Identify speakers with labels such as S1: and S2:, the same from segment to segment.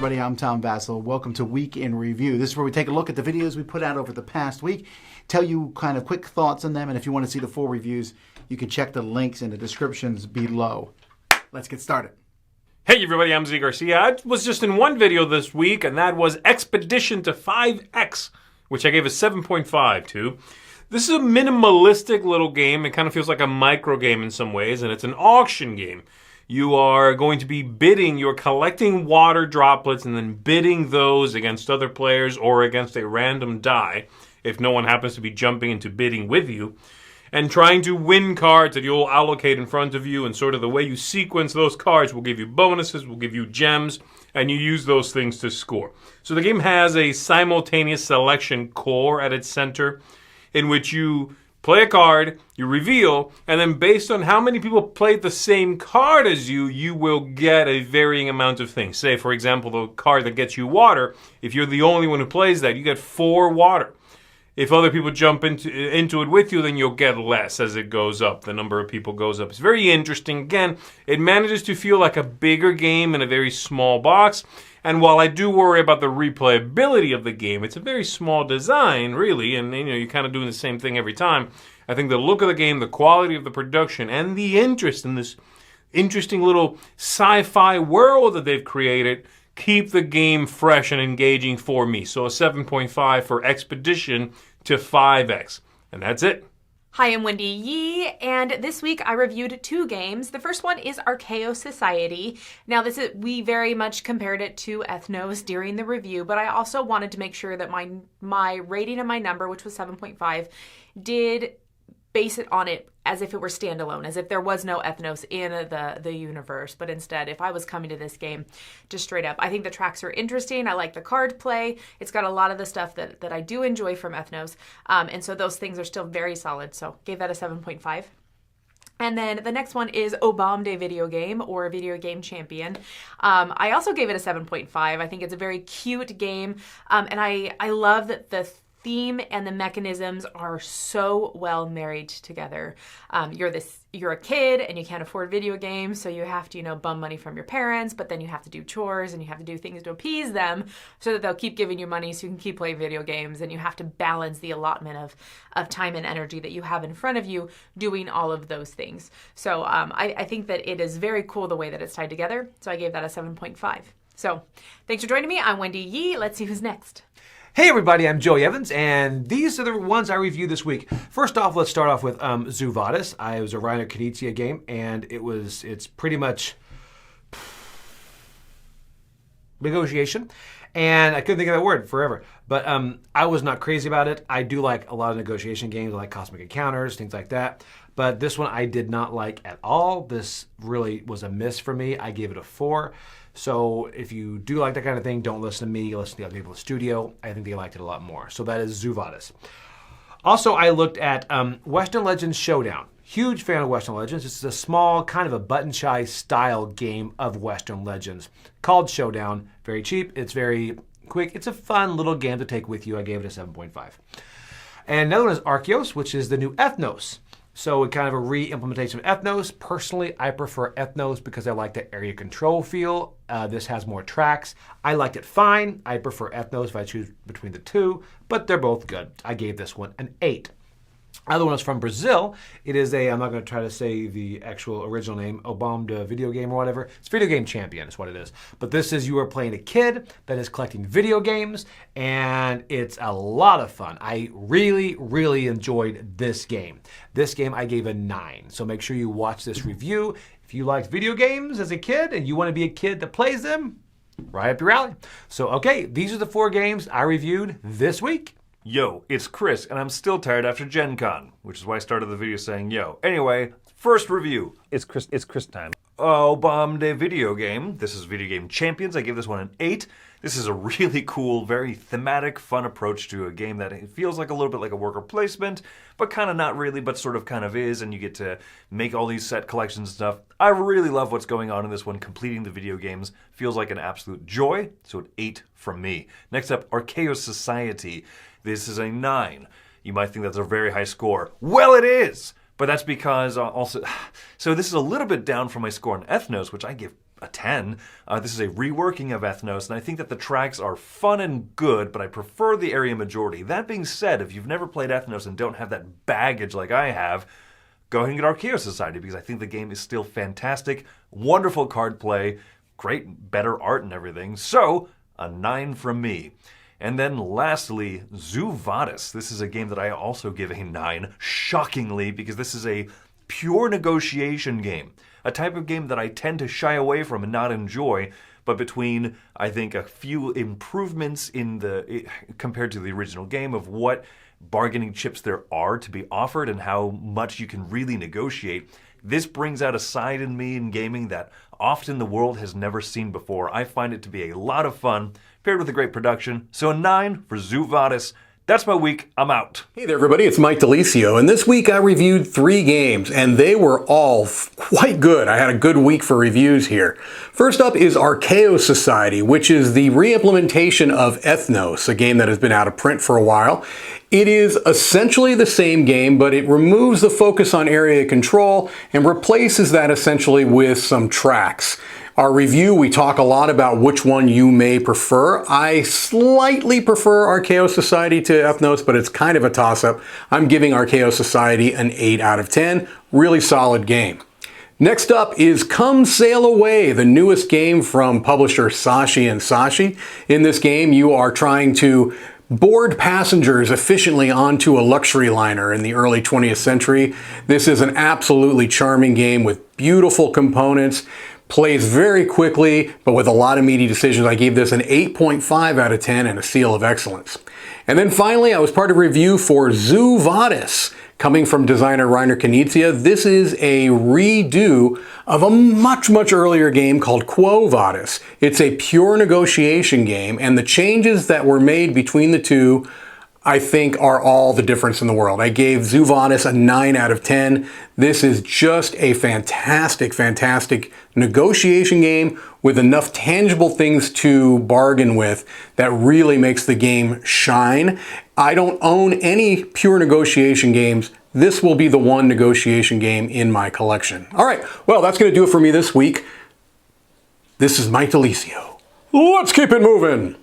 S1: everybody, I'm Tom Vassell. Welcome to Week in Review. This is where we take a look at the videos we put out over the past week, tell you kind of quick thoughts on them, and if you want to see the full reviews, you can check the links in the descriptions below. Let's get started.
S2: Hey everybody, I'm Z Garcia. I was just in one video this week, and that was Expedition to 5X, which I gave a 7.5 to. This is a minimalistic little game. It kind of feels like a micro game in some ways, and it's an auction game. You are going to be bidding, you're collecting water droplets and then bidding those against other players or against a random die, if no one happens to be jumping into bidding with you, and trying to win cards that you'll allocate in front of you, and sort of the way you sequence those cards will give you bonuses, will give you gems, and you use those things to score. So the game has a simultaneous selection core at its center, in which you play a card, you reveal, and then based on how many people played the same card as you, you will get a varying amount of things. Say, for example, the card that gets you water, if you're the only one who plays that, you get 4 water. If other people jump into it with you, then you'll get less as it goes up. The number of people goes up. It's very interesting. Again, it manages to feel like a bigger game in a very small box. And while I do worry about the replayability of the game, it's a very small design, really, and you're kind of doing the same thing every time. I think the look of the game, the quality of the production, and the interest in this interesting little sci-fi world that they've created keep the game fresh and engaging for me. So a 7.5 for Expedition to 5X. And that's it.
S3: Hi, I'm Wendy Yee, and this week I reviewed 2 games. The first one is RKO Society. Now, we very much compared it to Ethnos during the review, but I also wanted to make sure that my rating and my number, which was 7.5, did base it on it as if it were standalone, as if there was no Ethnos in the universe, but instead, if I was coming to this game just straight up. I think the tracks are interesting. I like the card play. It's got a lot of the stuff that I do enjoy from Ethnos, and so those things are still very solid, so gave that a 7.5. And then the next one is Obamde Video Game, or Video Game Champion. I also gave it a 7.5. I think it's a very cute game, and I love that the theme and the mechanisms are so well married together. You're a kid and you can't afford video games, so you have to, bum money from your parents, but then you have to do chores and you have to do things to appease them so that they'll keep giving you money so you can keep playing video games, and you have to balance the allotment of time and energy that you have in front of you doing all of those things. So I think that it is very cool the way that it's tied together, so I gave that a 7.5. So thanks for joining me. I'm Wendy Yee. Let's see who's next.
S4: Hey everybody, I'm Joey Evans, and these are the ones I reviewed this week. First off, let's start off with Zoovadis. It was a Reiner Knizia game, and it's pretty much negotiation. And I couldn't think of that word forever. But I was not crazy about it. I do like a lot of negotiation games, like Cosmic Encounters, things like that. But this one I did not like at all. This really was a miss for me. I gave it a 4. So if you do like that kind of thing, don't listen to me. Listen to the other people in the studio. I think they liked it a lot more. So that is Zoovadis. Also, I looked at Western Legends Showdown. Huge fan of Western Legends. This is a small, kind of a button-shy style game of Western Legends called Showdown. Very cheap. It's very quick. It's a fun little game to take with you. I gave it a 7.5. And another one is Archeos, which is the new Ethnos. So kind of a re-implementation of Ethnos. Personally, I prefer Ethnos because I like the area control feel. This has more tracks. I liked it fine. I prefer Ethnos if I choose between the two, but they're both good. I gave this one an 8. Other one is from Brazil. It is I'm not going to try to say the actual original name, Obamde Video Game or whatever. It's Video Game Champion is what it is. But this is you are playing a kid that is collecting video games, and it's a lot of fun. I really, really enjoyed this game. This game I gave a 9. So make sure you watch this review. If you liked video games as a kid and you want to be a kid that plays them, right up your alley. So, okay, these are the 4 games I reviewed this week.
S5: Yo, it's Chris, and I'm still tired after Gen Con, which is why I started the video saying yo. Anyway, first review. It's Chris time. Obamde Video Game. This is Video Game Champions. I give this one an 8. This is a really cool, very thematic, fun approach to a game that it feels like a little bit like a worker placement, but kind of not really, but sort of kind of is, and you get to make all these set collections and stuff. I really love what's going on in this one. Completing the video games feels like an absolute joy, so an 8 from me. Next up, RKO Society. This is a 9. You might think that's a very high score. Well, it is! But that's because also... So this is a little bit down from my score on Ethnos, which I give a 10. This is a reworking of Ethnos, and I think that the tracks are fun and good, but I prefer the area majority. That being said, if you've never played Ethnos and don't have that baggage like I have, go ahead and get RKO Society, because I think the game is still fantastic, wonderful card play, great, better art and everything. So, a 9 from me. And then lastly, Zoovadis. This is a game that I also give a 9, shockingly, because this is a pure negotiation game. A type of game that I tend to shy away from and not enjoy, but between, I think, a few improvements compared to the original game of what bargaining chips there are to be offered and how much you can really negotiate, this brings out a side in me in gaming that often the world has never seen before. I find it to be a lot of fun, paired with a great production. So a 9 for Zoovadis. That's my week. I'm out.
S6: Hey there, everybody. It's Mike DeLisio, and this week I reviewed 3 games, and they were all quite good. I had a good week for reviews here. First up is RKO Society, which is the re-implementation of Ethnos, a game that has been out of print for a while. It is essentially the same game, but it removes the focus on area control and replaces that essentially with some tracks. Our review, we talk a lot about which one you may prefer. I slightly prefer RKO Society to Ethnos, but it's kind of a toss-up. I'm giving RKO Society an 8 out of 10. Really solid game. Next up is Come Sail Away, the newest game from publisher Sashi and Sashi. In this game, you are trying to board passengers efficiently onto a luxury liner in the early 20th century. This is an absolutely charming game with beautiful components. Plays very quickly, but with a lot of meaty decisions. I gave this an 8.5 out of 10 and a seal of excellence. And then finally, I was part of a review for Zoovadis, coming from designer Reiner Knizia. This is a redo of a much, much earlier game called Quo Vadis. It's a pure negotiation game, and the changes that were made between the two, I think, are all the difference in the world. I gave Zoovadis a 9 out of 10. This is just a fantastic, fantastic negotiation game with enough tangible things to bargain with that really makes the game shine. I don't own any pure negotiation games. This will be the one negotiation game in my collection. All right, well, that's going to do it for me this week. This is Mike DeLisio. Let's keep it moving.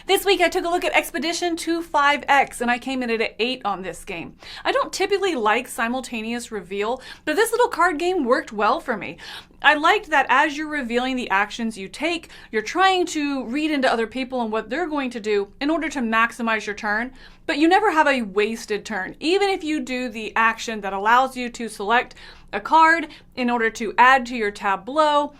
S7: This week I took a look at Expedition 25X and I came in at an 8 on this game. I don't typically like simultaneous reveal, but this little card game worked well for me. I liked that as you're revealing the actions you take, you're trying to read into other people and what they're going to do in order to maximize your turn, but you never have a wasted turn. Even if you do the action that allows you to select a card in order to add to your tableau,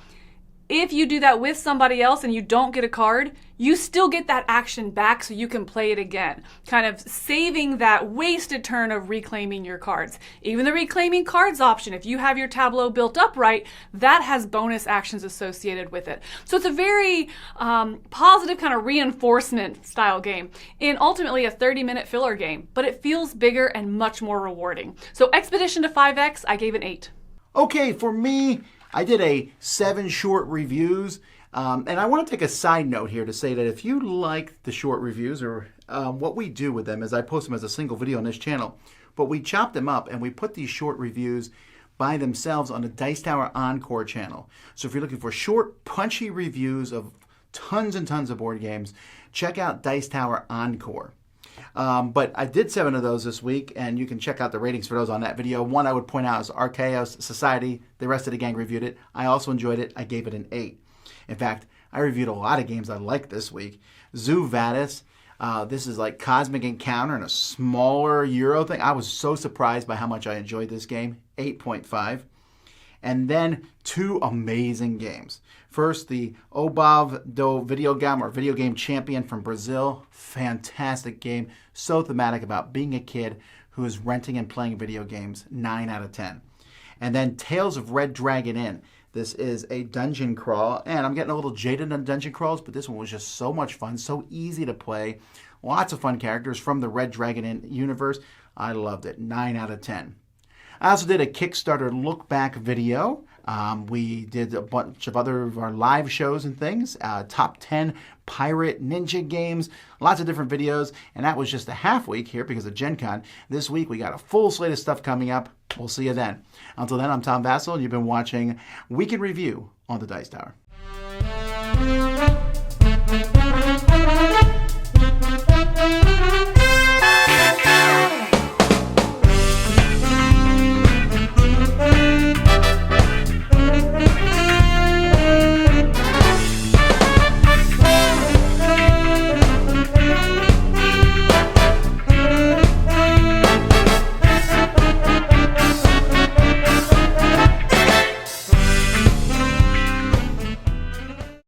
S7: if you do that with somebody else and you don't get a card, you still get that action back so you can play it again. Kind of saving that wasted turn of reclaiming your cards. Even the reclaiming cards option, if you have your tableau built up right, that has bonus actions associated with it. So it's a very positive kind of reinforcement style game in ultimately a 30-minute filler game, but it feels bigger and much more rewarding. So Expedition to 5X, I gave an 8.
S1: Okay, for me, I did a 7 short reviews, and I want to take a side note here to say that if you like the short reviews, or what we do with them is I post them as a single video on this channel, but we chop them up and we put these short reviews by themselves on the Dice Tower Encore channel. So if you're looking for short, punchy reviews of tons and tons of board games, check out Dice Tower Encore. But I did 7 of those this week, and you can check out the ratings for those on that video. One I would point out is RKO Society. The rest of the gang reviewed it. I also enjoyed it. I gave it an 8. In fact, I reviewed a lot of games I liked this week. Zoovadis. This is like Cosmic Encounter and a smaller Euro thing. I was so surprised by how much I enjoyed this game. 8.5. And then 2 amazing games. First, the Obav do Videogame, or Video Game Champion from Brazil. Fantastic game. So thematic about being a kid who is renting and playing video games. 9 out of 10. And then Tales of Red Dragon Inn. This is a dungeon crawl, and I'm getting a little jaded on dungeon crawls, but this one was just so much fun, so easy to play. Lots of fun characters from the Red Dragon Inn universe. I loved it. 9 out of 10. I also did a Kickstarter look-back video. We did a bunch of other of our live shows and things. Top 10 pirate ninja games. Lots of different videos. And that was just a half week here because of Gen Con. This week we got a full slate of stuff coming up. We'll see you then. Until then, I'm Tom Vassell, and you've been watching Week in Review on the Dice Tower.
S3: Bye.